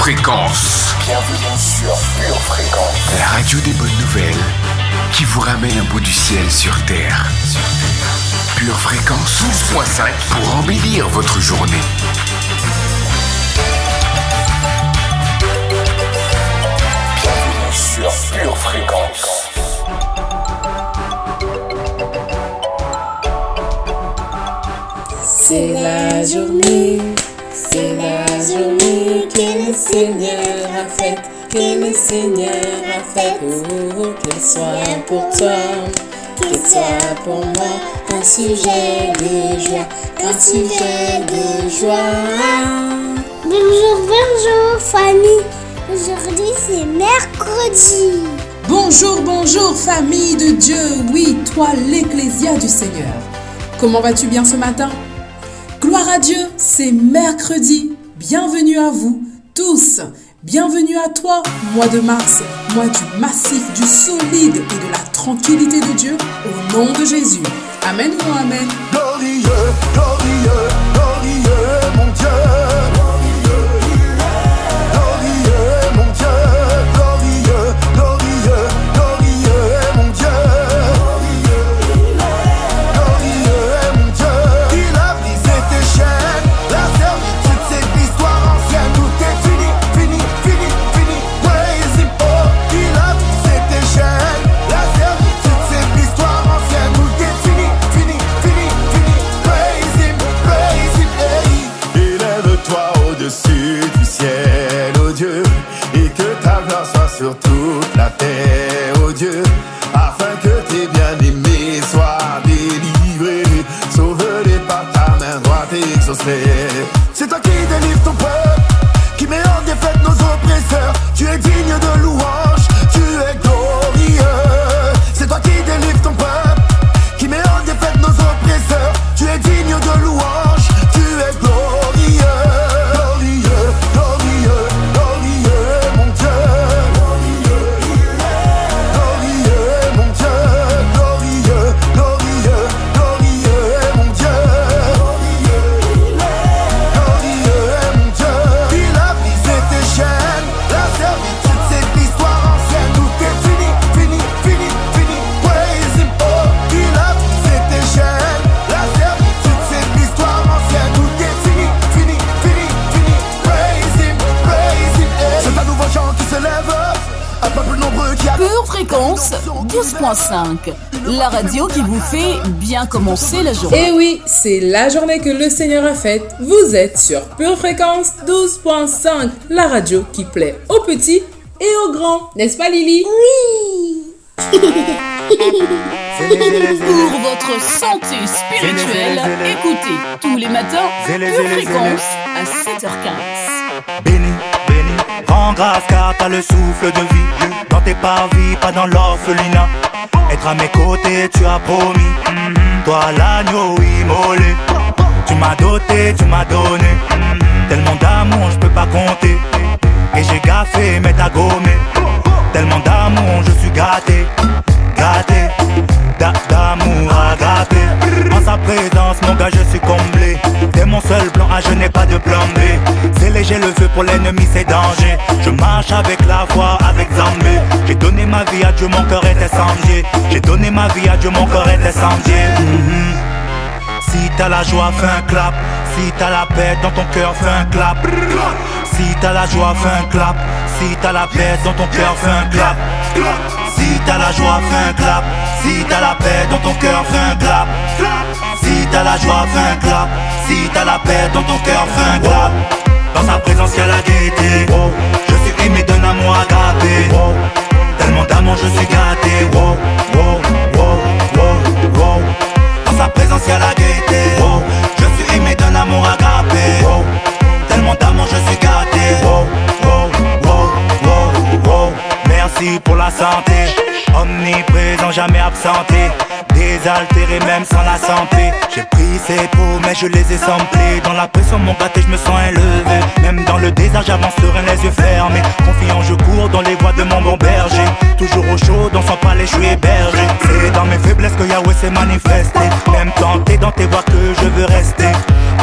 Fréquence. Bienvenue sur Pure Fréquence. La radio des bonnes nouvelles qui vous ramène un bout du ciel sur Terre. Pure Fréquence 12.5 pour embellir votre journée. Bienvenue sur Pure Fréquence. C'est la journée que le Seigneur a faite, que le Seigneur a faite. Oh, qu'elle soit pour toi, qu'elle soit pour moi, un sujet de joie, un sujet de joie. Bonjour famille, aujourd'hui c'est mercredi. Bonjour famille de Dieu, oui, toi l'Ecclésia du Seigneur. Comment vas-tu bien ce matin? Gloire à Dieu, c'est mercredi. Bienvenue à vous tous. Bienvenue à toi, mois de mars, mois du massif, du solide et de la tranquillité de Dieu, au nom de Jésus. Amen ou amen. Glorieux, glorieux, glorieux, mon Dieu. Sur toute la terre, oh Dieu, afin que tes bien-aimés soient délivrés, sauvés par ta main droite et exaucés. C'est toi qui délivres ton peuple, qui met en défaite nos oppresseurs. Tu es digne de louange, tu es glorieux. C'est toi qui délivres ton peuple, qui met en défaite nos oppresseurs. Tu es digne de louange, tu es glorieux. Glorieux, glorieux, glorieux, mon Dieu. Pure Fréquence 12.5, la radio qui vous fait bien commencer la journée. Et oui, c'est la journée que le Seigneur a faite. Vous êtes sur Pure Fréquence 12.5, la radio qui plaît aux petits et aux grands. N'est-ce pas Lily? Oui. Pour votre santé spirituelle, écoutez tous les matins Pure Fréquence à 7h15. Béni, rends grâce car t'as le souffle de vie. Dans tes parvis, pas dans l'orphelinat. Être à mes côtés, tu as promis. Toi l'agneau immolé. Tu m'as doté, tu m'as donné. Tellement d'amour, je peux pas compter. Et j'ai gaffé, mais t'as gommé. Tellement d'amour, je suis gâté. Gâté, d'amour agapé. En sa présence, mon gars, je suis comblé. T'es mon seul plan A, je n'ai pas de plan B. C'est léger le feu pour l'ennemi, c'est danger. Je marche avec la foi, avec Zambé. J'ai donné ma vie à Dieu, mon cœur est incendié. J'ai donné ma vie à Dieu, mon cœur est incendié. Si t'as la joie, fais un clap. Si t'as la paix dans ton cœur, fais un clap. Si t'as la joie, fais un clap. Si t'as la paix dans ton cœur, fais un clap. Si t'as la joie, fais un clap. Si t'as la paix dans ton cœur, fais un clap. Si t'as la joie, fais un clap. Si t'as la paix dans ton cœur, fais un clap. Dans sa présence, y'a la gaieté. Je suis aimé d'un amour agapé. Tellement d'amour, je suis gâté. Dans sa présence, y'a la gaieté. Je suis aimé d'un amour agapé. Tellement d'amour, je suis gâté. Merci pour la santé, omniprésent, jamais absenté. Désaltéré même sans la santé. J'ai pris ses pots mais je les ai samplés. Dans la pression mon gâté je me sens élevé. Même dans le désert j'avance serein les yeux fermés. Confiant je cours dans les voies de mon bon berger. Toujours au chaud dans son palais je suis hébergé. C'est dans mes faiblesses que Yahweh s'est manifesté. Même tenté dans tes voies que je veux rester.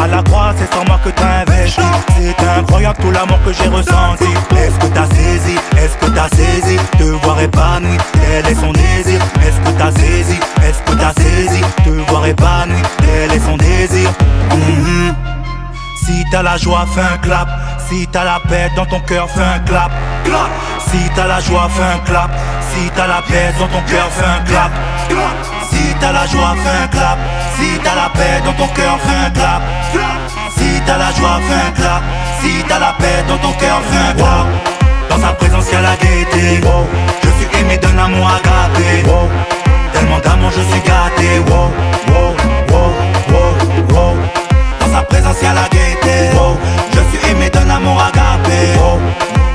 À la croix c'est sans moi que t'as investi. C'est incroyable bien tout l'amour que j'ai ressenti. Est-ce que t'as saisi, est-ce que t'as saisi, te voir épanoui, tel est son désir. Est-ce que t'as saisi, est-ce que t'as saisi, te voir épanoui, tel est son désir. Si t'as la joie, fais un clap. Si t'as la paix dans ton cœur, fais un clap, clap. Si t'as la joie, fais un clap. Si t'as la paix dans ton cœur, fais un clap, clap. Si t'as la joie, fais un clap. Si t'as la paix dans ton cœur, fais un clap, clap. Si t'as la joie, fais un clap. Si t'as la paix dans ton cœur, fais un clap. Dans sa présence y'a la gaieté, wow. Je suis aimé d'un amour agapé, wow. Tellement d'amour je suis gâté, wow, wow, wow, wow, wow. Dans sa présence y'a la gaieté, wow. Je suis aimé d'un amour agapé, wow.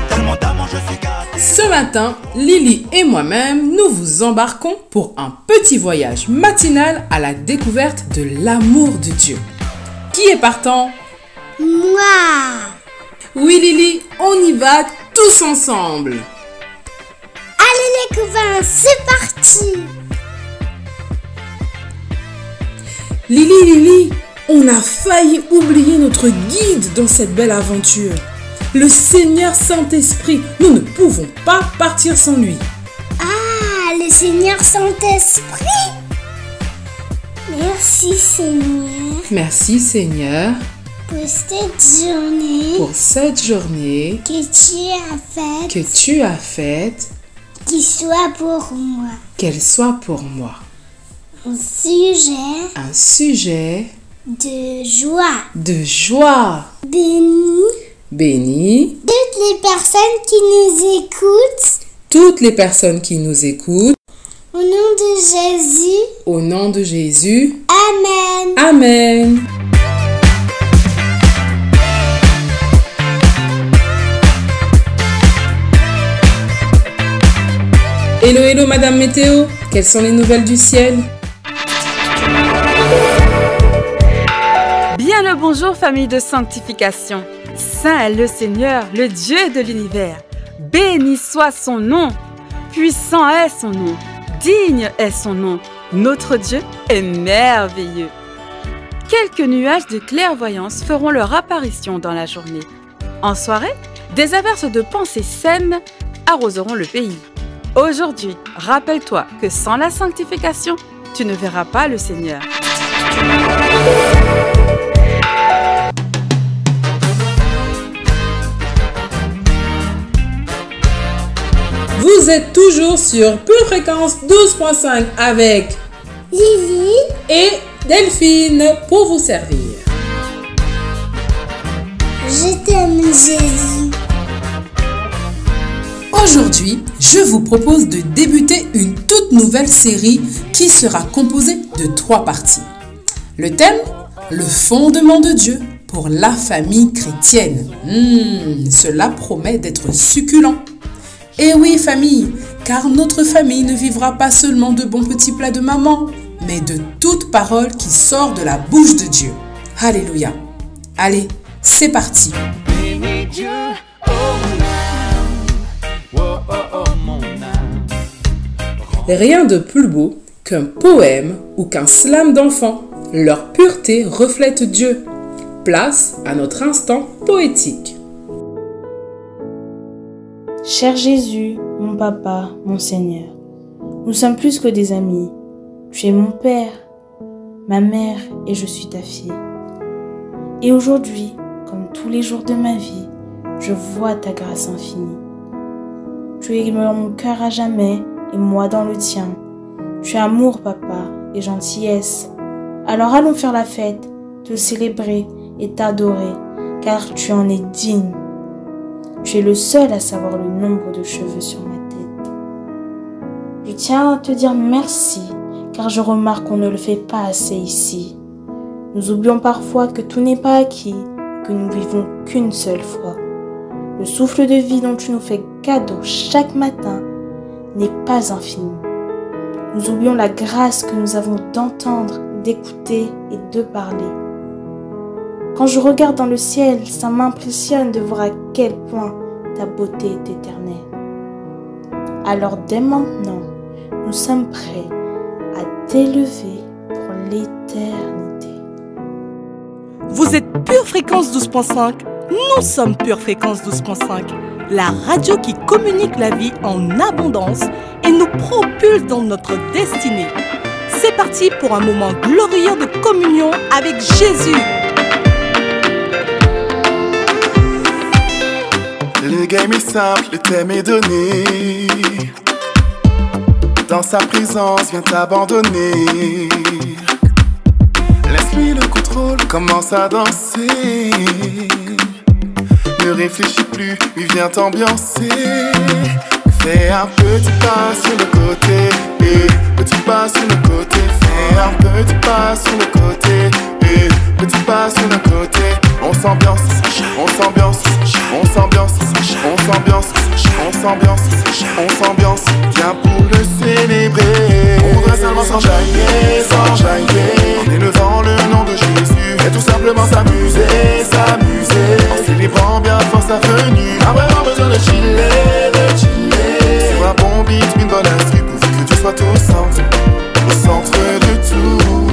Tellement d'amour je suis gâté. Ce matin, Lily et moi-même, nous vous embarquons pour un petit voyage matinal à la découverte de l'amour de Dieu. Qui est partant? Moi. Oui Lily, on y va tous ensemble. Allez les copains, c'est parti. Lily, on a failli oublier notre guide dans cette belle aventure. Le Seigneur Saint-Esprit, nous ne pouvons pas partir sans lui. Ah, le Seigneur Saint-Esprit. Merci Seigneur. Merci Seigneur pour cette journée que tu as faite, qu'il soit pour moi. Qu'elle soit pour moi. Un sujet de joie. Bénis toutes les personnes qui nous écoutent. Au nom de Jésus. Amen. Amen. Hello Madame Météo, quelles sont les nouvelles du ciel? Bien le bonjour famille de sanctification. Saint est le Seigneur, le Dieu de l'univers. Béni soit son nom. Puissant est son nom. Digne est son nom. Notre Dieu est merveilleux. Quelques nuages de clairvoyance feront leur apparition dans la journée. En soirée, des averses de pensées saines arroseront le pays. Aujourd'hui, rappelle-toi que sans la sanctification, tu ne verras pas le Seigneur. Vous êtes toujours sur Pure Fréquence 12.5 avec Lily et Delphine pour vous servir. Je t'aime Jésus. Aujourd'hui, je vous propose de débuter une toute nouvelle série qui sera composée de 3 parties. Le thème, le fondement de Dieu pour la famille chrétienne. Cela promet d'être succulent. Et oui famille, car notre famille ne vivra pas seulement de bons petits plats de maman, mais de toute parole qui sort de la bouche de Dieu. Alléluia. Allez, c'est parti. Rien de plus beau qu'un poème ou qu'un slam d'enfant. Leur pureté reflète Dieu. Place à notre instant poétique. Cher Jésus, mon papa, mon Seigneur, nous sommes plus que des amis. Tu es mon père, ma mère et je suis ta fille. Et aujourd'hui, comme tous les jours de ma vie, je vois ta grâce infinie. Tu es dans mon cœur à jamais et moi dans le tien. Tu es amour, papa, et gentillesse. Alors allons faire la fête, te célébrer et t'adorer, car tu en es digne. Tu es le seul à savoir le nombre de cheveux sur ma tête. Je tiens à te dire merci, car je remarque qu'on ne le fait pas assez ici. Nous oublions parfois que tout n'est pas acquis, que nous vivons qu'une seule fois. Le souffle de vie dont tu nous fais cadeau chaque matin n'est pas infini. Nous oublions la grâce que nous avons d'entendre, d'écouter et de parler. Quand je regarde dans le ciel, ça m'impressionne de voir à quel point ta beauté est éternelle. Alors dès maintenant, nous sommes prêts à t'élever pour l'éternité. Vous êtes Pure Fréquence 12.5. Nous sommes Pure Fréquence 12.5, la radio qui communique la vie en abondance et nous propulse dans notre destinée. C'est parti pour un moment glorieux de communion avec Jésus. Le game est simple, le thème est donné. Dans sa présence, viens t'abandonner. Laisse-lui le contrôle, commence à danser. Ne réfléchis plus, lui viens t'ambiancer. Fais un petit pas sur le côté, petit pas sur le côté. Fais un petit pas sur le côté, petit pas sur le côté. On s'ambiance, on s'ambiance, on s'ambiance, on s'ambiance, on s'ambiance, on s'ambiance. Viens pour le célébrer. On voudrait seulement s'enjailler, s'enjailler, en élevant le nom de Jésus et tout simplement s'amuser, s'amuser, en célébrant bien fort sa venue. Pas vraiment besoin de chiller, de chiller. Sur un bon beat, une bonne instru, pourvu que Dieu soit au centre de tout.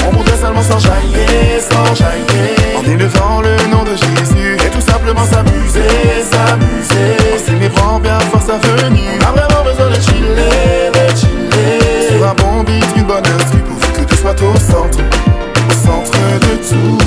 On voudrait seulement s'enjailler, s'enjailler, en élevant le nom de Jésus et tout simplement s'amuser, s'amuser, en célébrant bien fort sa venue. Pas vraiment besoin de chiller, de chiller. Sur un bon beat, une bonne instru, pourvu que Dieu soit au centre de tout.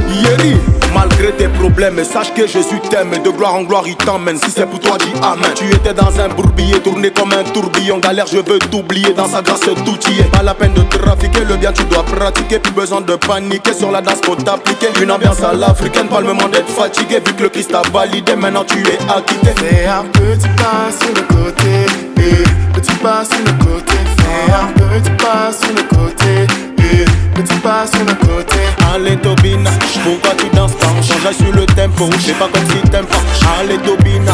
Yeri, malgré tes problèmes, sache que Jésus t'aime. De gloire en gloire il t'emmène. Si c'est pour toi dis amen. Tu étais dans un bourbier, tourné comme un tourbillon. Galère je veux t'oublier, dans sa grâce tout y est. Pas la peine de trafiquer, le bien tu dois pratiquer. Plus besoin de paniquer, sur la danse faut t'appliquer. Une ambiance à l'africaine, pas le moment d'être fatigué. Vu que le Christ a validé, maintenant tu es acquitté. Fais un petit pas sur le côté, petit pas sur le côté. Fais un petit pas sur le côté, petit pas sur le côté. Allez Tobina, pourquoi tu danses pas? On change sur le tempo, c'est pas comme si t'aimes pas. Allez Tobina,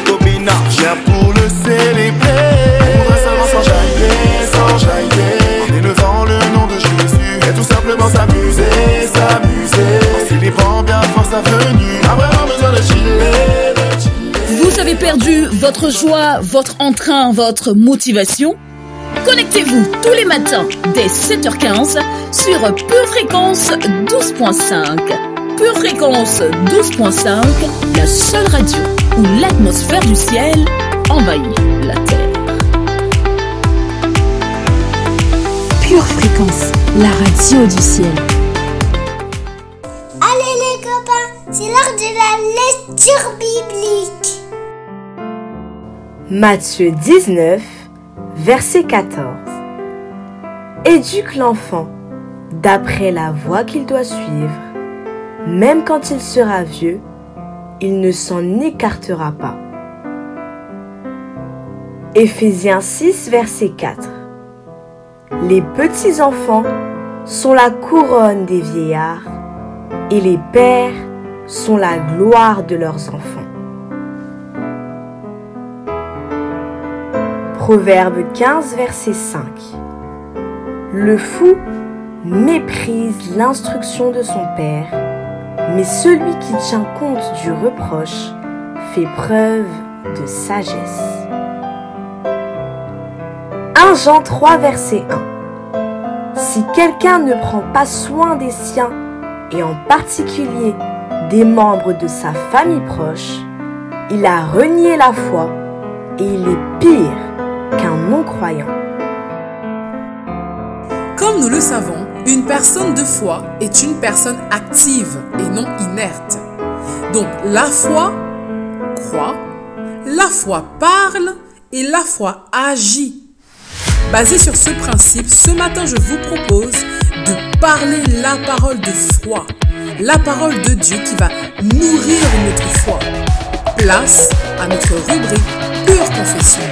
Tobina, viens pour le célébrer. On voudrait seulement s'enjailler, s'enjailler, en élevant le nom de Jésus et tout simplement s'amuser, s'amuser, en célébrant bien fort sa venue. Pas vraiment besoin de chiller, de chiller. Vous avez perdu votre joie, votre entrain, votre motivation? Connectez-vous tous les matins dès 7h15 sur Pure Fréquence 12.5. Pure Fréquence 12.5, la seule radio où l'atmosphère du ciel envahit la terre. Pure Fréquence, la radio du ciel. Allez les copains, c'est l'heure de la lecture biblique. Matthieu 19, verset 14. Éduque l'enfant d'après la voie qu'il doit suivre. Même quand il sera vieux, il ne s'en écartera pas. Éphésiens 6, verset 4. Les petits enfants sont la couronne des vieillards et les pères sont la gloire de leurs enfants. Proverbe 15, verset 5. Le fou méprise l'instruction de son père, mais celui qui tient compte du reproche fait preuve de sagesse. 1 Jean 3, verset 1. Si quelqu'un ne prend pas soin des siens, et en particulier des membres de sa famille proche, il a renié la foi et il est pire qu'un non-croyant. Comme nous le savons, une personne de foi est une personne active et non inerte. Donc la foi croit, la foi parle et la foi agit. Basé sur ce principe, ce matin je vous propose de parler la parole de foi, la parole de Dieu qui va nourrir notre foi. Place à notre rubrique Pure Confession.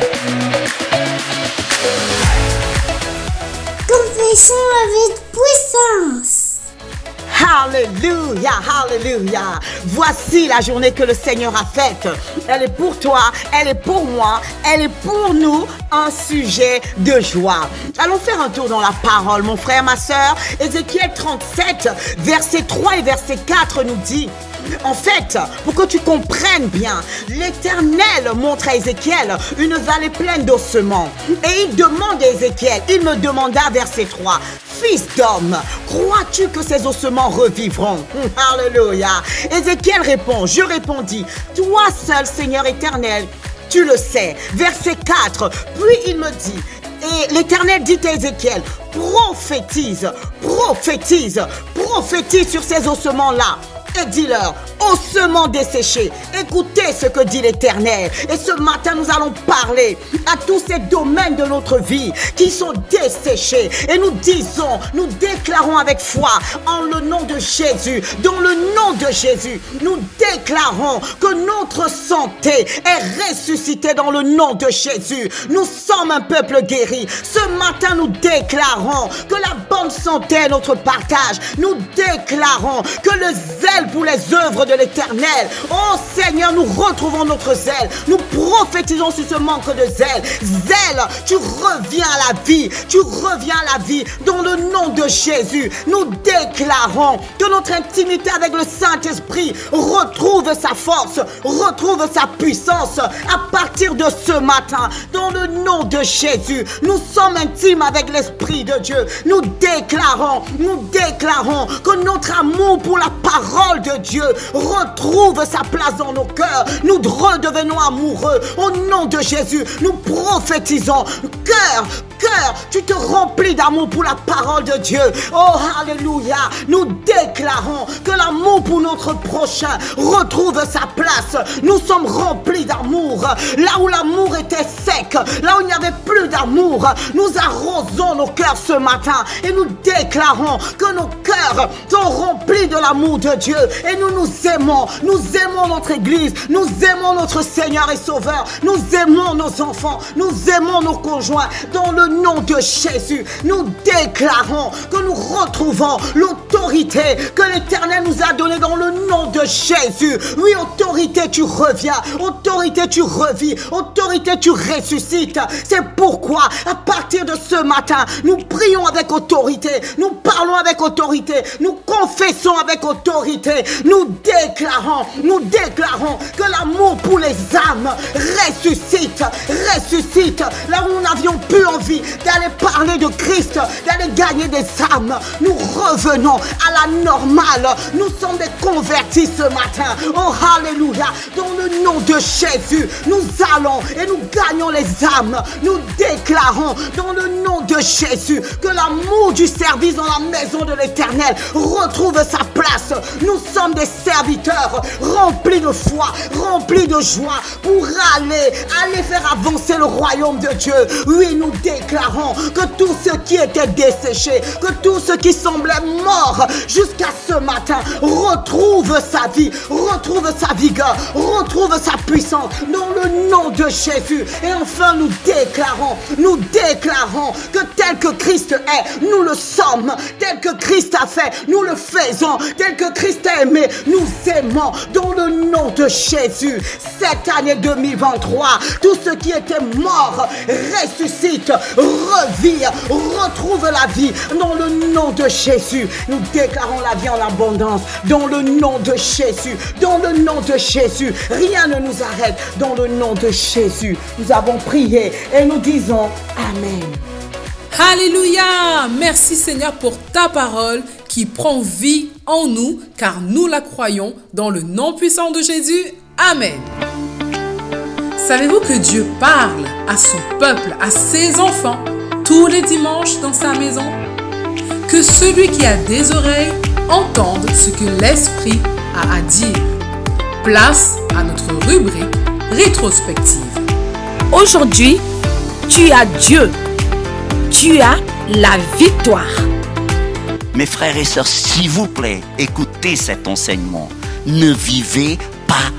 Confession avec puissance. Alléluia, alléluia. Voici la journée que le Seigneur a faite. Elle est pour toi, elle est pour moi, elle est pour nous un sujet de joie. Allons faire un tour dans la parole, mon frère, ma soeur. Ézéchiel 37, verset 3 et verset 4 nous dit: en fait, pour que tu comprennes bien, l'Éternel montre à Ézéchiel une vallée pleine d'ossements. Et il demande à Ézéchiel, il me demanda, verset 3, fils d'homme, crois-tu que ces ossements revivront? Alléluia. Ézéchiel répond, je répondis, toi seul, Seigneur éternel, tu le sais. Verset 4, puis il me dit, et l'Éternel dit à Ézéchiel, prophétise, prophétise, prophétise sur ces ossements-là. Et dis-leur, ossements desséchés, écoutez ce que dit l'Éternel. Et ce matin, nous allons parler à tous ces domaines de notre vie qui sont desséchés. Et nous disons, nous déclarons avec foi, en le nom de Jésus, dans le nom de Jésus, nous déclarons que notre santé est ressuscitée dans le nom de Jésus. Nous sommes un peuple guéri. Ce matin, nous déclarons que la bonne santé est notre partage. Nous déclarons que le zèle pour les œuvres de l'Éternel. Oh Seigneur, nous retrouvons notre zèle. Nous prophétisons sur ce manque de zèle. Zèle, tu reviens à la vie. Tu reviens à la vie dans le nom de Jésus. Nous déclarons que notre intimité avec le Saint-Esprit retrouve sa force, retrouve sa puissance à partir de ce matin. Dans le nom de Jésus, nous sommes intimes avec l'Esprit de Dieu. Nous déclarons que notre amour pour la parole de Dieu retrouve sa place dans nos cœurs. Nous redevenons amoureux. Au nom de Jésus, nous prophétisons. Cœur, tu te remplis d'amour pour la parole de Dieu. Oh, alléluia. Nous déclarons que l'amour pour notre prochain retrouve sa place. Nous sommes remplis d'amour. Là où l'amour était sec, là où il n'y avait plus d'amour, nous arrosons nos cœurs ce matin et nous déclarons que nos cœurs sont remplis de l'amour de Dieu. Et nous aimons notre Église, nous aimons notre Seigneur et Sauveur, nous aimons nos enfants, nous aimons nos conjoints. Dans le nom de Jésus, nous déclarons que nous retrouvons l'autorité que l'Éternel nous a donnée dans le nom de Jésus. Oui, autorité, tu reviens, autorité, tu revis, autorité, tu ressuscites. C'est pourquoi, à partir de ce matin, nous prions avec autorité, nous parlons avec autorité, nous confessons avec autorité. Nous déclarons que l'amour pour les âmes ressuscite. Là où nous n'avions plus envie d'aller parler de Christ, d'aller gagner des âmes, nous revenons à la normale. Nous sommes des convertis ce matin. Oh, alléluia. Dans le nom de Jésus, nous allons et nous gagnons les âmes. Nous déclarons dans le nom de Jésus que l'amour du service dans la maison de l'Éternel retrouve sa place. Nous sommes des serviteurs remplis de foi, remplis de joie pour aller faire avancer le royaume de Dieu. Oui, nous déclarons que tout ce qui était desséché, que tout ce qui semblait mort jusqu'à ce matin retrouve sa vie, retrouve sa vigueur, retrouve sa puissance dans le nom de Jésus. Et enfin, nous déclarons que tel que Christ est, nous le sommes. Tel que Christ a fait, nous le faisons. Tel que Christ a aimé, nous aimons dans le nom de Jésus. Cette année 2023, tout ce qui était mort ressuscite, revient, retrouve la vie dans le nom de Jésus. Nous déclarons la vie en abondance dans le nom de Jésus. Dans le nom de Jésus, rien ne nous arrête. Dans le nom de Jésus, nous avons prié et nous disons Amen. Alléluia! Merci Seigneur pour ta parole qui prend vie en nous, car nous la croyons dans le nom puissant de Jésus. Amen. Savez-vous que Dieu parle à son peuple, à ses enfants, tous les dimanches dans sa maison? Que celui qui a des oreilles entende ce que l'Esprit a à dire. Place à notre rubrique rétrospective. Aujourd'hui, tu as Dieu. Tu as la victoire. Mes frères et sœurs, s'il vous plaît, écoutez cet enseignement. Ne vivez pas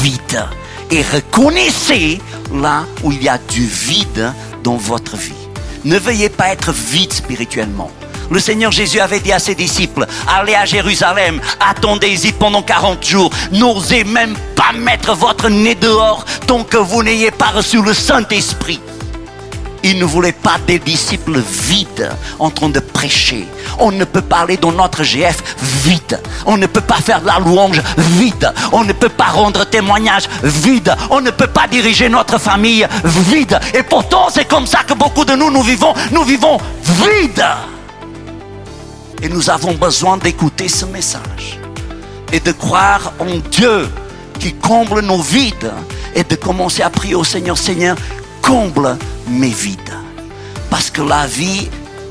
vide et reconnaissez là où il y a du vide dans votre vie. Ne veuillez pas être vide spirituellement. Le Seigneur Jésus avait dit à ses disciples, allez à Jérusalem, attendez-y pendant 40 jours, n'osez même pas mettre votre nez dehors tant que vous n'ayez pas reçu le Saint-Esprit. Il ne voulait pas des disciples vides en train de prêcher. On ne peut parler dans notre GF vide. On ne peut pas faire de la louange vide. On ne peut pas rendre témoignage vide. On ne peut pas diriger notre famille vide. Et pourtant, c'est comme ça que beaucoup de nous vivons. Nous vivons vide. Et nous avons besoin d'écouter ce message et de croire en Dieu qui comble nos vides et de commencer à prier au Seigneur, Seigneur, comble mes vides. Parce que la vie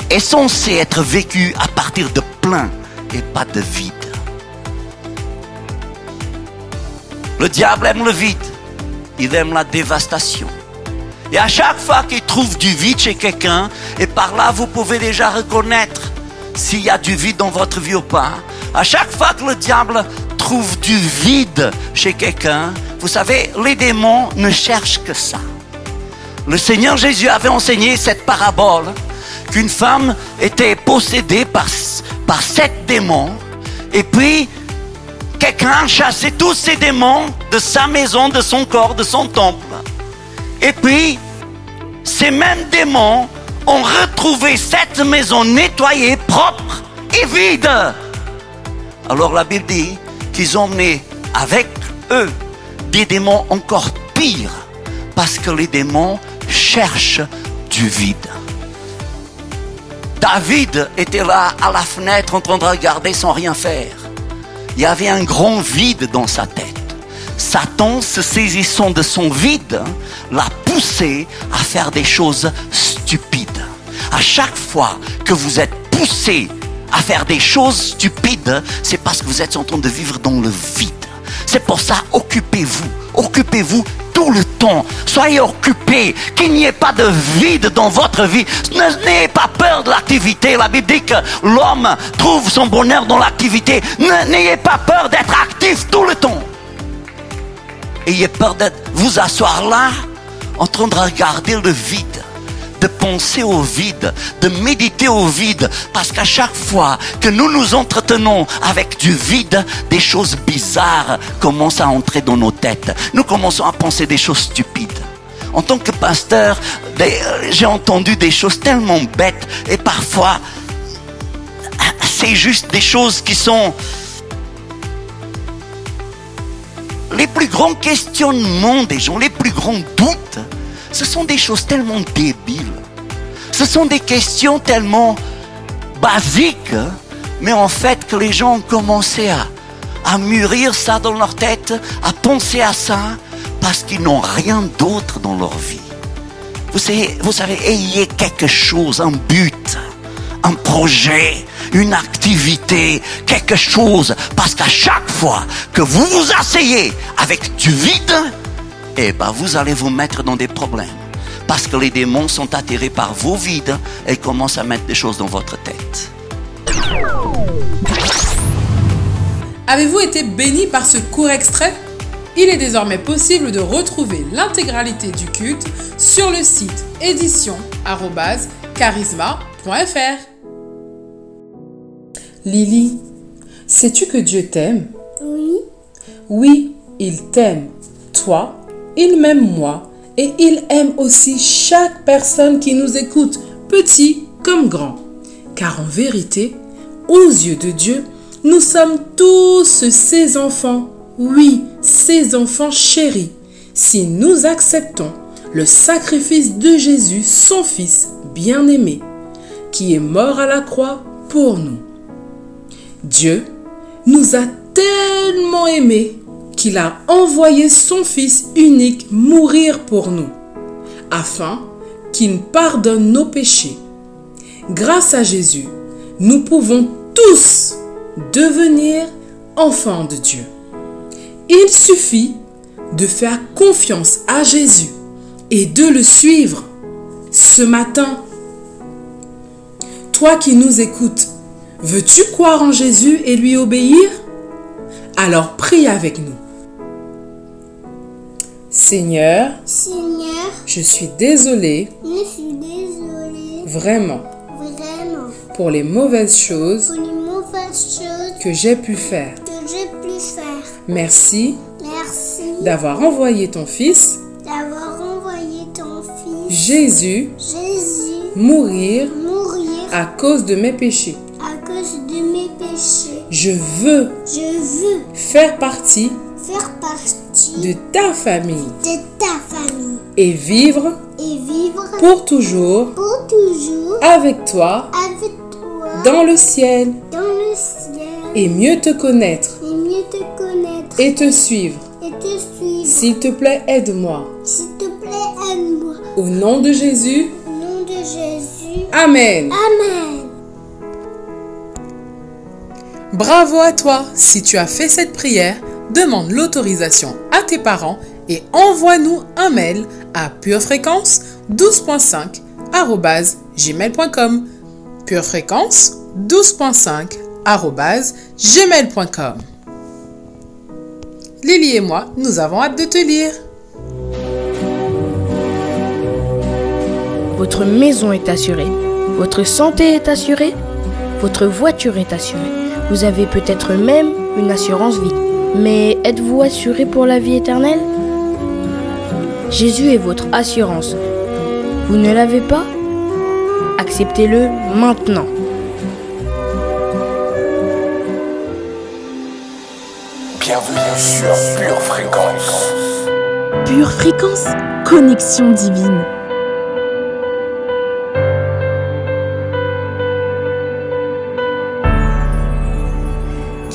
est censée être vécue à partir de plein et pas de vide. Le diable aime le vide, il aime la dévastation. Et à chaque fois qu'il trouve du vide chez quelqu'un, et par là vous pouvez déjà reconnaître s'il y a du vide dans votre vie ou pas. À chaque fois que le diable trouve du vide chez quelqu'un, vous savez, les démons ne cherchent que ça. Le Seigneur Jésus avait enseigné cette parabole qu'une femme était possédée par 7 démons et puis quelqu'un chassait tous ces démons de sa maison, de son corps, de son temple. Et puis ces mêmes démons ont retrouvé cette maison nettoyée, propre et vide. Alors la Bible dit qu'ils ont emmené avec eux des démons encore pires, parce que les démons cherchent du vide. David était là à la fenêtre en train de regarder sans rien faire. Il y avait un grand vide dans sa tête. Satan, se saisissant de son vide, l'a poussé à faire des choses stupides. À chaque fois que vous êtes poussé à faire des choses stupides, c'est parce que vous êtes en train de vivre dans le vide. C'est pour ça, occupez-vous tout le temps. Soyez occupés, qu'il n'y ait pas de vide dans votre vie. N'ayez pas peur de l'activité. La Bible dit que l'homme trouve son bonheur dans l'activité. N'ayez pas peur d'être actif tout le temps. Ayez peur de vous asseoir là, en train de regarder le vide, de penser au vide, de méditer au vide, parce qu'à chaque fois que nous nous entretenons avec du vide, des choses bizarres commencent à entrer dans nos têtes. Nous commençons à penser des choses stupides. En tant que pasteur, j'ai entendu des choses tellement bêtes, et parfois c'est juste des choses qui sont les plus grands questionnements des gens, les plus grands doutes. Ce sont des choses tellement débiles. Ce sont des questions tellement basiques, mais en fait que les gens ont commencé à mûrir ça dans leur tête, à penser à ça, parce qu'ils n'ont rien d'autre dans leur vie. Vous savez, ayez quelque chose, un but, un projet, une activité, quelque chose, parce qu'à chaque fois que vous vous asseyez avec du vide, eh ben vous allez vous mettre dans des problèmes. Parce que les démons sont attirés par vos vides et commencent à mettre des choses dans votre tête. Avez-vous été béni par ce court extrait? Il est désormais possible de retrouver l'intégralité du culte sur le site édition@charisma.fr. Lily, sais-tu que Dieu t'aime? Oui. Oui, il t'aime, toi, il m'aime moi, et il aime aussi chaque personne qui nous écoute, petit comme grand. Car en vérité, aux yeux de Dieu, nous sommes tous ses enfants, oui, ses enfants chéris, si nous acceptons le sacrifice de Jésus, son Fils bien-aimé, qui est mort à la croix pour nous. Dieu nous a tellement aimés qu'il a envoyé son Fils unique mourir pour nous, afin qu'il pardonne nos péchés. Grâce à Jésus, nous pouvons tous devenir enfants de Dieu. Il suffit de faire confiance à Jésus et de le suivre. Ce matin, toi qui nous écoutes, veux-tu croire en Jésus et lui obéir? Alors prie avec nous. Seigneur, je suis désolée, vraiment, pour les mauvaises choses que j'ai pu faire. Merci d'avoir envoyé ton Fils, Jésus, mourir à cause de mes péchés. Je veux faire partie de ta famille et vivre pour toujours avec toi dans le ciel et mieux te connaître mieux te connaître et te suivre. S'il te plaît, aide-moi. aide-moi. Au nom de Jésus. Au nom de Jésus. Amen. Amen. Bravo à toi! Si tu as fait cette prière, demande l'autorisation à tes parents et envoie-nous un mail à purefréquence12.5@gmail.com. purefréquence12.5@gmail.com. Lily et moi, nous avons hâte de te lire. Votre maison est assurée, votre santé est assurée, votre voiture est assurée. Vous avez peut-être même une assurance vie. Mais êtes-vous assuré pour la vie éternelle? Jésus est votre assurance. Vous ne l'avez pas? Acceptez-le maintenant. Bienvenue sur Pure Fréquence. Pure Fréquence, connexion divine.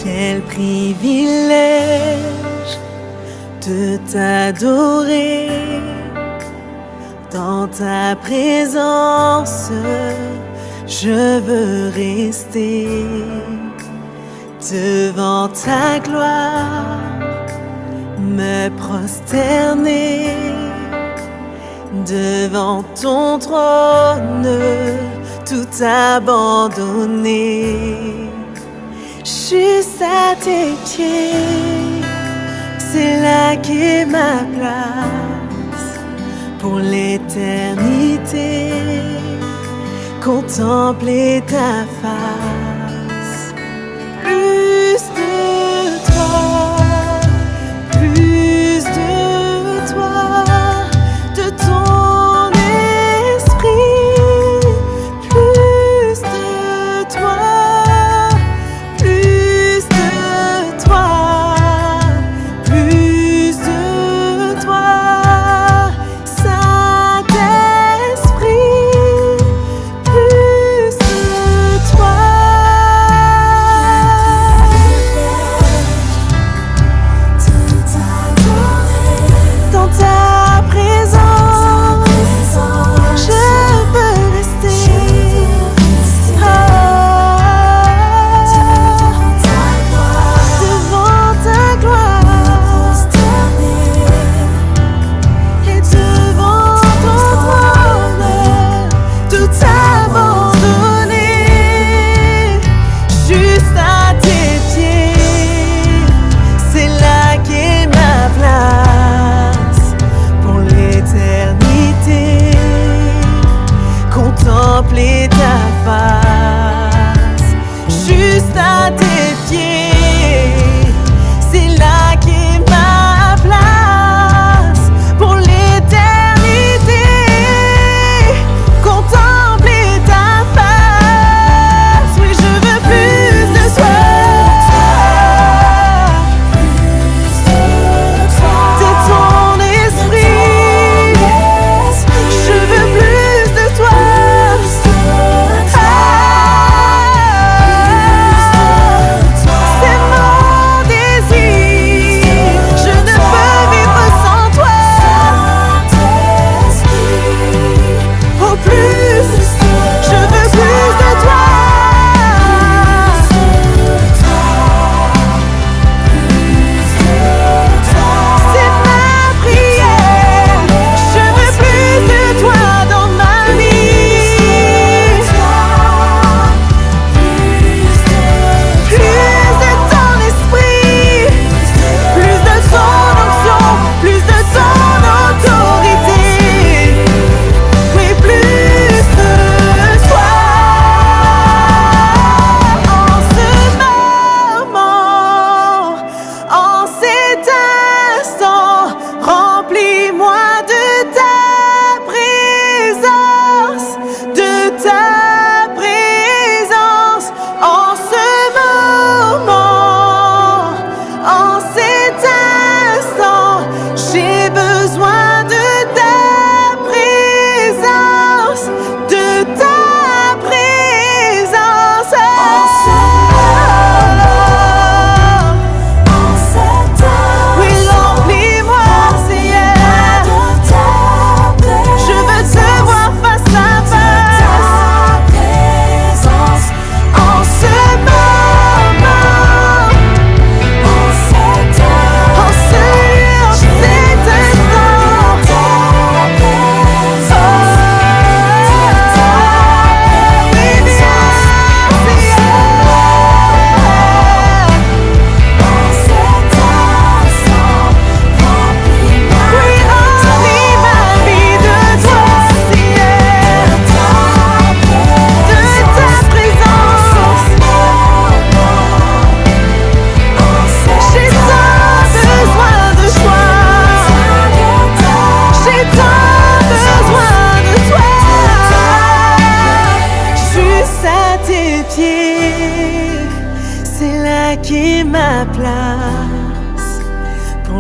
Quel privilège de t'adorer dans ta présence. Je veux rester devant ta gloire, me prosterner devant ton trône, tout abandonner. Juste à tes pieds, c'est là qu'est ma place pour l'éternité. Contempler ta face, plus de toi, de ton esprit, plus de toi. Saint-Esprit, plus de toi.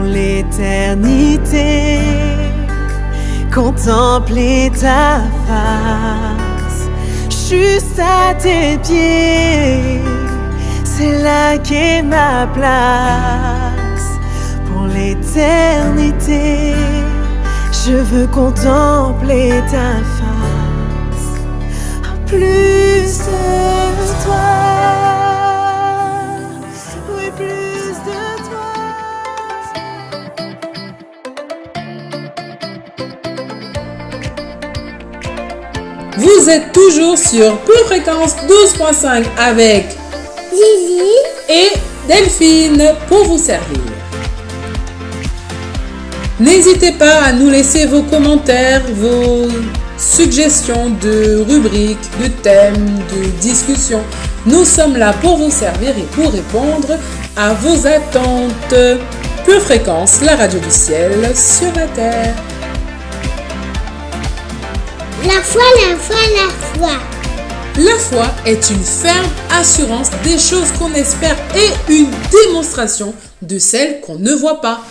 l'éternité, contempler ta face, juste à tes pieds, c'est là qu'est ma place. Pour l'éternité, je veux contempler ta face, plus de toi. Vous êtes toujours sur Pure Fréquence 12.5 avec Lily et Delphine pour vous servir. N'hésitez pas à nous laisser vos commentaires, vos suggestions de rubriques, de thèmes, de discussions. Nous sommes là pour vous servir et pour répondre à vos attentes. Pure Fréquence, la radio du ciel sur la terre. La foi, la foi, la foi. La foi est une ferme assurance des choses qu'on espère et une démonstration de celles qu'on ne voit pas.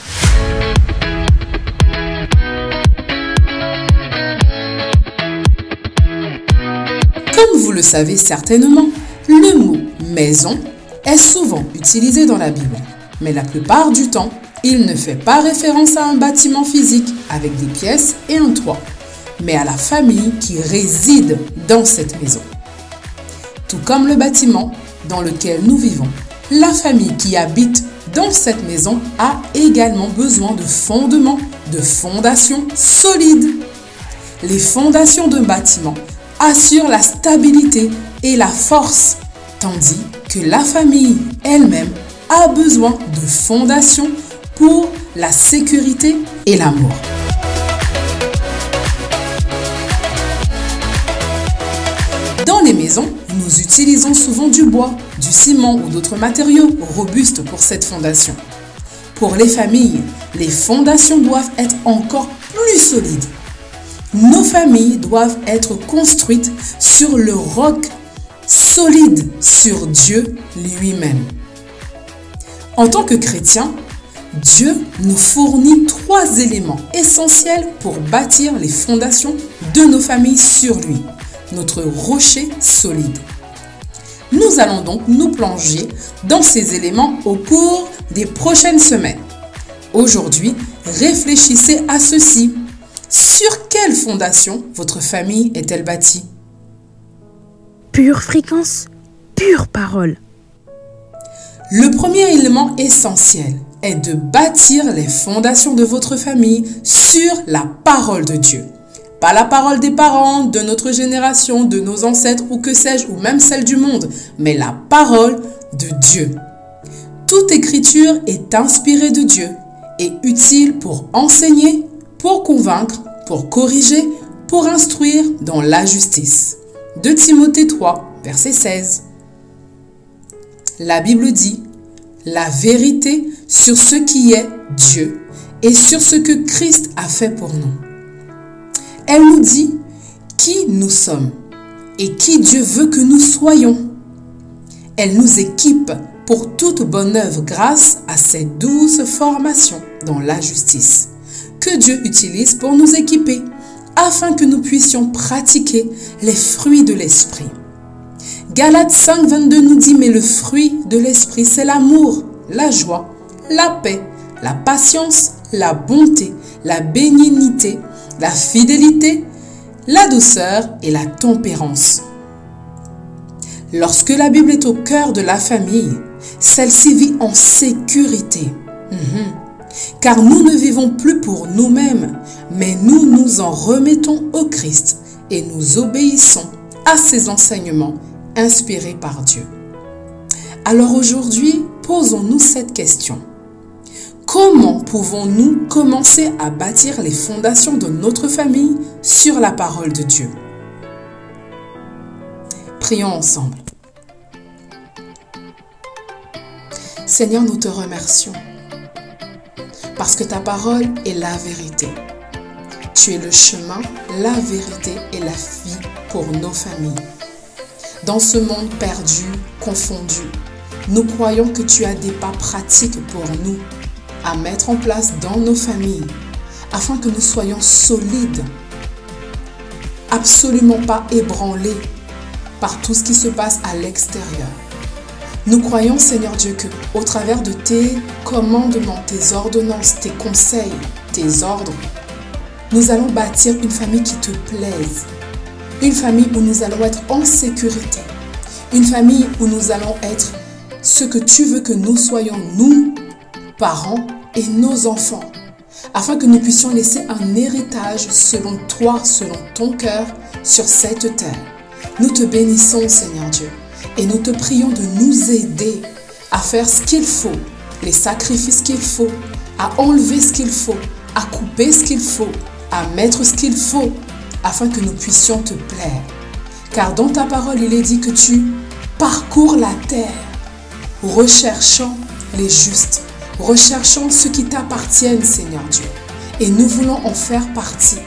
Comme vous le savez certainement, le mot maison est souvent utilisé dans la Bible, mais la plupart du temps, il ne fait pas référence à un bâtiment physique avec des pièces et un toit, mais à la famille qui réside dans cette maison. Tout comme le bâtiment dans lequel nous vivons, la famille qui habite dans cette maison a également besoin de fondements, de fondations solides. Les fondations d'un bâtiment assurent la stabilité et la force, tandis que la famille elle-même a besoin de fondations pour la sécurité et l'amour. Dans les maisons, nous utilisons souvent du bois, du ciment ou d'autres matériaux robustes pour cette fondation. Pour les familles, les fondations doivent être encore plus solides. Nos familles doivent être construites sur le roc solide, sur Dieu lui-même. En tant que chrétiens, Dieu nous fournit 3 éléments essentiels pour bâtir les fondations de nos familles sur lui. Notre rocher solide. Nous allons donc nous plonger dans ces éléments au cours des prochaines semaines. Aujourd'hui, réfléchissez à ceci. Sur quelle fondation votre famille est-elle bâtie? Pure fréquence, pure parole. Le premier élément essentiel est de bâtir les fondations de votre famille sur la parole de Dieu. Pas la parole des parents, de notre génération, de nos ancêtres ou que sais-je, ou même celle du monde, mais la parole de Dieu. Toute écriture est inspirée de Dieu et utile pour enseigner, pour convaincre, pour corriger, pour instruire dans la justice. 2 Timothée 3, verset 16. La Bible dit « La vérité sur ce qui est Dieu et sur ce que Christ a fait pour nous. » Elle nous dit qui nous sommes et qui Dieu veut que nous soyons. Elle nous équipe pour toute bonne œuvre grâce à cette douce formation dans la justice que Dieu utilise pour nous équiper afin que nous puissions pratiquer les fruits de l'esprit. Galates 5, 22 nous dit « Mais le fruit de l'esprit, c'est l'amour, la joie, la paix, la patience, la bonté, la bénignité, la fidélité, la douceur et la tempérance. » Lorsque la Bible est au cœur de la famille, celle-ci vit en sécurité. Car nous ne vivons plus pour nous-mêmes, mais nous nous en remettons au Christ et nous obéissons à ses enseignements inspirés par Dieu. Alors aujourd'hui, posons-nous cette question. Comment pouvons-nous commencer à bâtir les fondations de notre famille sur la parole de Dieu? Prions ensemble. Seigneur, nous te remercions parce que ta parole est la vérité. Tu es le chemin, la vérité et la vie pour nos familles. Dans ce monde perdu, confondu, nous croyons que tu as des pas pratiques pour nous. à mettre en place dans nos familles, afin que nous soyons solides, absolument pas ébranlés par tout ce qui se passe à l'extérieur. Nous croyons, Seigneur Dieu, que au travers de tes commandements, tes ordonnances, tes conseils, tes ordres, nous allons bâtir une famille qui te plaise, une famille où nous allons être en sécurité, une famille où nous allons être ce que tu veux que nous soyons, nous, parents et nos enfants, afin que nous puissions laisser un héritage selon toi, selon ton cœur, sur cette terre. Nous te bénissons, Seigneur Dieu, et nous te prions de nous aider à faire ce qu'il faut, les sacrifices qu'il faut, à enlever ce qu'il faut, à couper ce qu'il faut, à mettre ce qu'il faut, afin que nous puissions te plaire. Car dans ta parole, il est dit que tu parcours la terre, recherchant les justes, recherchant ceux qui t'appartiennent, Seigneur Dieu. Et nous voulons en faire partie.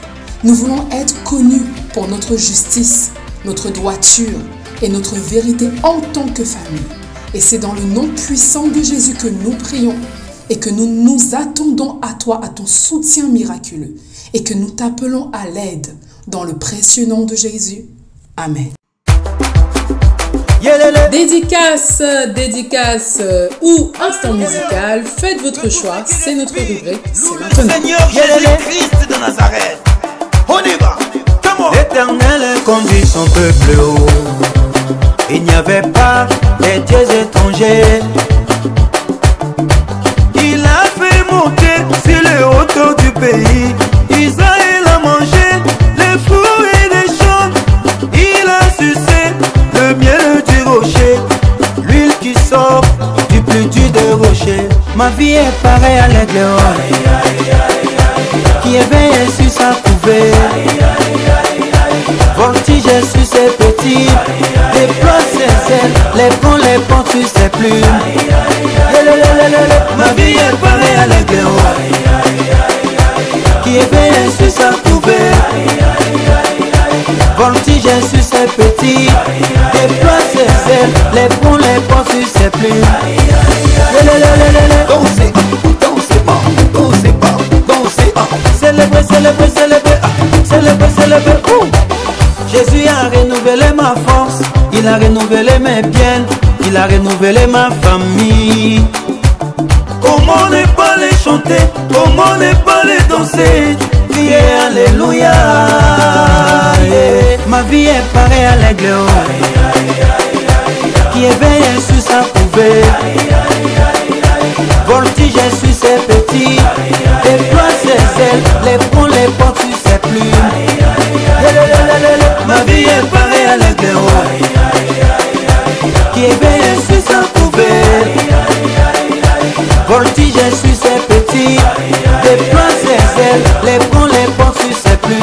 Nous voulons être connus pour notre justice, notre droiture et notre vérité en tant que famille. Et c'est dans le nom puissant de Jésus que nous prions et que nous nous attendons à toi, à ton soutien miraculeux et que nous t'appelons à l'aide dans le précieux nom de Jésus. Amen. Dédicace ou instant musical, faites votre choix, c'est notre rubrique, c'est maintenant. Seigneur Jésus-Christ de Nazareth, on y va. L'Éternel conduit son peuple haut. Il n'y avait pas des dieux étrangers. Il a fait monter sur les hauteurs du pays. Israël a mangé les fruits des champs. Il a sucé le miel du rocher, l'huile qui sort du plus dur des rochers. Ma vie est pareille à l'aigle qui éveille sur sa couvée. Voltige sur ses petits, déploie ses ailes, les prend, les porte sur ses plumes. Ma vie est pareille à l'aigle qui éveille sur sa couvée. Voltige sur ses petits, déploie ses ailes, les prend, les porte sur ses plumes. Dansez, dansez pas, dansez pas, dansez pas. Célébrez, célébrez, célébrez, célébrez, célébrez. Jésus a renouvelé ma force, il a renouvelé mes biens, il a renouvelé ma famille. Comment ne pas les chanter, comment ne pas les danser, crier Alléluia. Ma vie est pareille à l'aigle qui éveille sur sa couvée. Voltige sur ses petits, déploie ses ailes, les prend, les porte sur ses plumes. Ma vie est pareille à l'aigle qui éveille sur sa couvée. Voltige sur ses petits, déploie ses ailes, les prend, les porte sur ses plumes.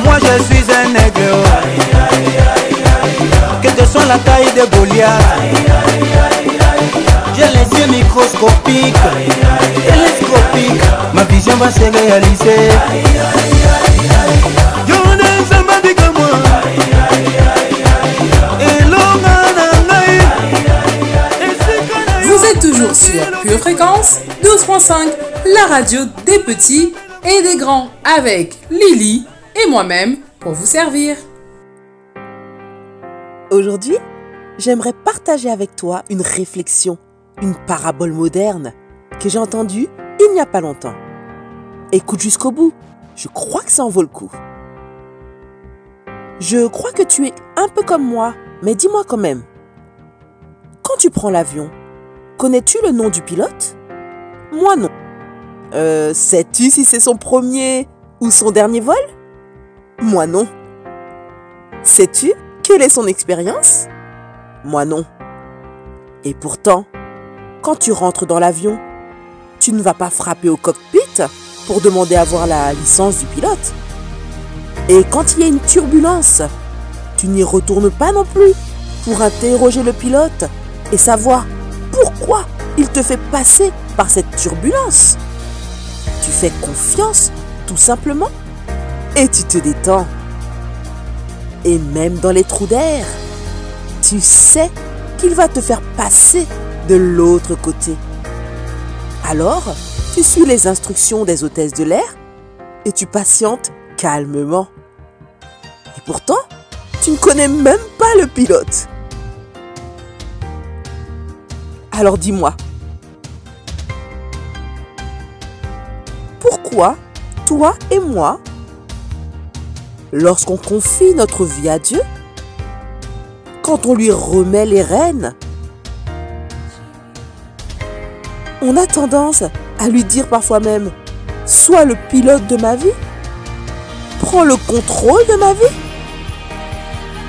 Moi je suis un aigle, quelle que soit la taille de Goliath. J'ai les yeux microscopiques, télescopiques, ma vision va se réaliser. Vous êtes toujours sur Pure Fréquence 12.5, la radio des petits et des grands, avec Lily et moi-même pour vous servir. Aujourd'hui, j'aimerais partager avec toi une réflexion, une parabole moderne que j'ai entendue il n'y a pas longtemps. Écoute jusqu'au bout, je crois que ça en vaut le coup. Je crois que tu es un peu comme moi, mais dis-moi quand même. Quand tu prends l'avion, connais-tu le nom du pilote? Moi non. Sais-tu si c'est son premier ou son dernier vol? Moi non. Sais-tu quelle est son expérience? Moi non. Et pourtant, quand tu rentres dans l'avion, tu ne vas pas frapper au cockpit pour demander à voir la licence du pilote. Et quand il y a une turbulence, tu n'y retournes pas non plus pour interroger le pilote et savoir pourquoi il te fait passer par cette turbulence. Tu fais confiance, tout simplement, et tu te détends. Et même dans les trous d'air, tu sais qu'il va te faire passer de l'autre côté. Alors, tu suis les instructions des hôtesses de l'air et tu patientes calmement. Et pourtant, tu ne connais même pas le pilote. Alors dis-moi, pourquoi toi et moi, lorsqu'on confie notre vie à Dieu, quand on lui remet les rênes, on a tendance à lui dire parfois même « Sois le pilote de ma vie, prends le contrôle de ma vie ».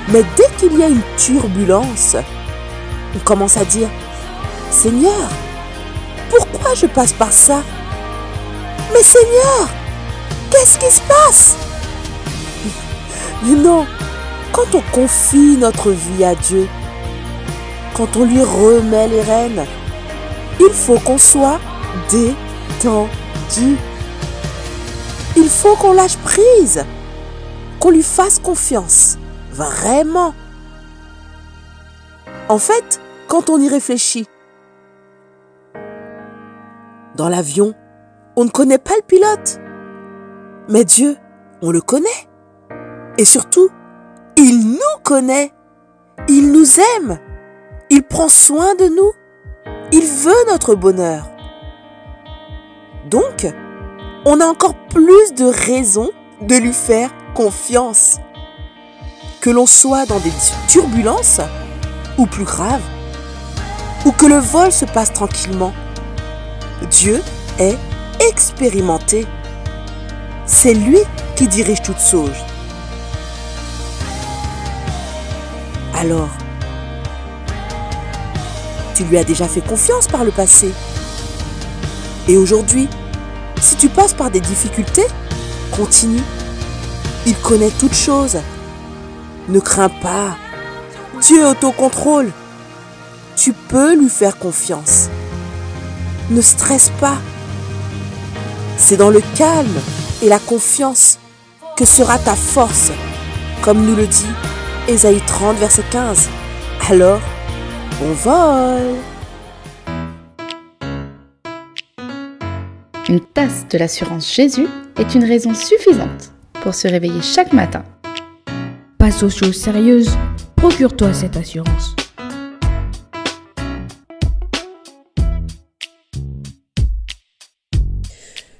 Mais dès qu'il y a une turbulence, on commence à dire « Seigneur, pourquoi je passe par ça? Mais Seigneur, qu'est-ce qui se passe ?» Mais non, quand on confie notre vie à Dieu, quand on lui remet les rênes, il faut qu'on soit détendu. Il faut qu'on lâche prise, qu'on lui fasse confiance, vraiment. En fait, quand on y réfléchit, dans l'avion, on ne connaît pas le pilote, mais Dieu, on le connaît. Et surtout, il nous connaît, il nous aime, il prend soin de nous, il veut notre bonheur. Donc, on a encore plus de raisons de lui faire confiance. Que l'on soit dans des turbulences, ou plus grave, ou que le vol se passe tranquillement, Dieu est expérimenté. C'est lui qui dirige toute chose. Alors, tu lui as déjà fait confiance par le passé. Et aujourd'hui, si tu passes par des difficultés, continue. Il connaît toutes choses. Ne crains pas. Dieu est au contrôle. Tu peux lui faire confiance. Ne stresse pas. C'est dans le calme et la confiance que sera ta force, comme nous le dit Ésaïe 30, verset 15. Alors, bon vol! Une tasse de l'assurance Jésus est une raison suffisante pour se réveiller chaque matin. Passe aux choses sérieuses, procure-toi cette assurance.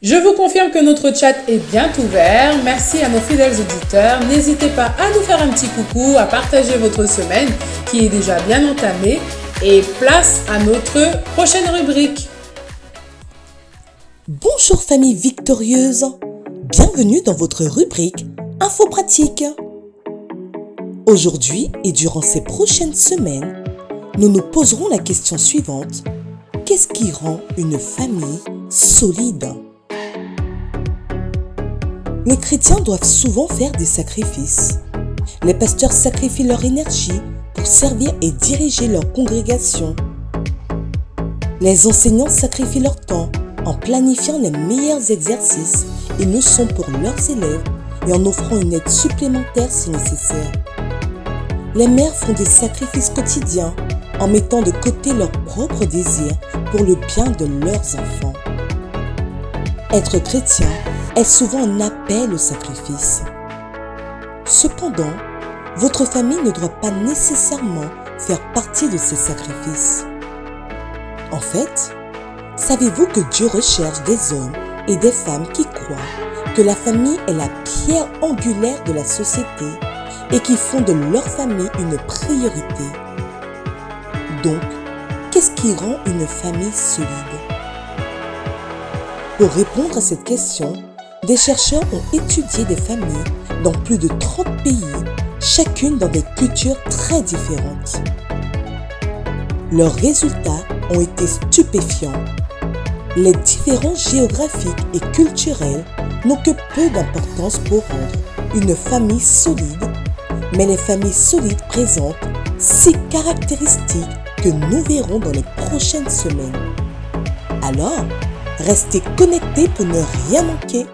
Je vous confirme que notre chat est bien ouvert. Merci à nos fidèles auditeurs. N'hésitez pas à nous faire un petit coucou, à partager votre semaine qui est déjà bien entamée. Et place à notre prochaine rubrique. Bonjour famille victorieuse. Bienvenue dans votre rubrique Info pratique. Aujourd'hui et durant ces prochaines semaines, nous nous poserons la question suivante. Qu'est-ce qui rend une famille solide ? Les chrétiens doivent souvent faire des sacrifices. Les pasteurs sacrifient leur énergie pour servir et diriger leur congrégation. Les enseignants sacrifient leur temps en planifiant les meilleurs exercices et leçons pour leurs élèves et en offrant une aide supplémentaire si nécessaire. Les mères font des sacrifices quotidiens en mettant de côté leurs propres désirs pour le bien de leurs enfants. Être chrétien est souvent un appel au sacrifice. Cependant, votre famille ne doit pas nécessairement faire partie de ces sacrifices. En fait, savez-vous que Dieu recherche des hommes et des femmes qui croient que la famille est la pierre angulaire de la société et qui font de leur famille une priorité? Donc, qu'est-ce qui rend une famille solide? Pour répondre à cette question, des chercheurs ont étudié des familles dans plus de 30 pays, chacune dans des cultures très différentes. Leurs résultats ont été stupéfiants. Les différences géographiques et culturelles n'ont que peu d'importance pour rendre une famille solide, mais les familles solides présentent 6 caractéristiques que nous verrons dans les prochaines semaines. Alors, restez connectés pour ne rien manquer.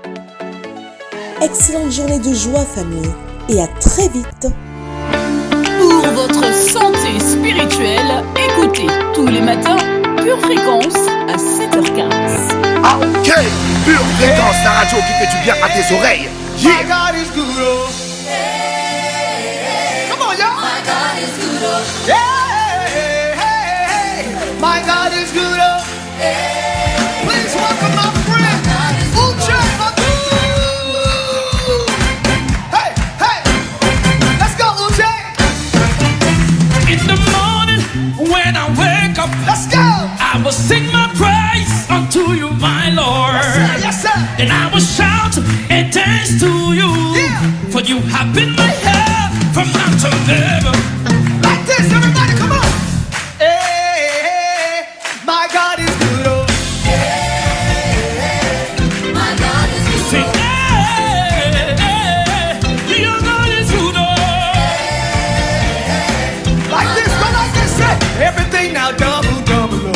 Excellente journée de joie, famille, et à très vite. Pour votre santé spirituelle, écoutez tous les matins Pure Fréquence à 7h15. Ah ok, Pure Fréquence, la radio qui fait du bien à tes oreilles. Yeah. My God is good, oh. Come on, y'all. My God is good, oh. Yeah. My God is good, oh. Please welcome my friend, Uche Madu. Hey, hey, let's go, Uche. In the morning when I wake up, let's go. I will sing my praise unto you, my Lord. Yes, sir. Yes, sir. And I will shout and dance to you, yeah. For you have been my help from now to never. Like this, everybody, come on. Hey, my God is good, oh. My God is good. Sing, your God is good, oh. Like this, go like this, say everything now double, double, oh.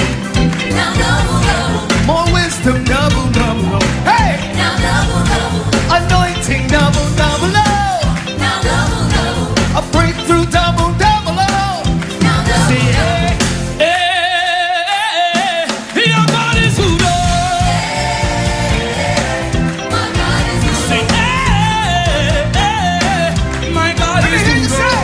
Now double, double. More wisdom, double, double, oh. Hey, now double, double. Anointing, double, double, oh. Now double, double. A breakthrough, double, double, oh. Now double, see, double. Your God is good, oh. My God is good. Sing, my God is good, oh.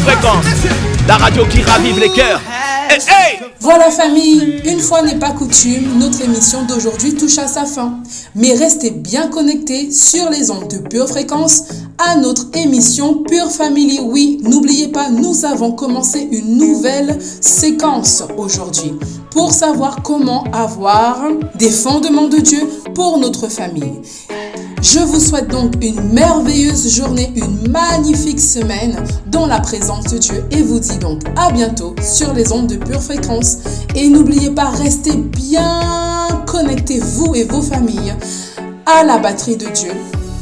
Fréquence, la radio qui ravive les cœurs. Hey, hey! Voilà famille, une fois n'est pas coutume, notre émission d'aujourd'hui touche à sa fin. Mais restez bien connectés sur les ondes de Pure Fréquence à notre émission Pure Family. Oui, n'oubliez pas, nous avons commencé une nouvelle séquence aujourd'hui pour savoir comment avoir des fondements de Dieu pour notre famille. Je vous souhaite donc une merveilleuse journée, une magnifique semaine dans la présence de Dieu et vous dis donc à bientôt sur les ondes de Pure Fréquence. Et n'oubliez pas, restez bien connectés, vous et vos familles, à la batterie de Dieu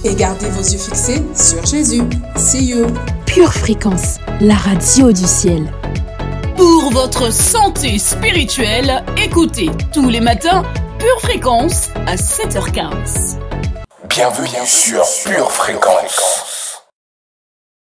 et gardez vos yeux fixés sur Jésus. See you. Pure Fréquence, la radio du ciel. Pour votre santé spirituelle, écoutez tous les matins Pure Fréquence à 7h15. Bienvenue sur Pure Fréquence.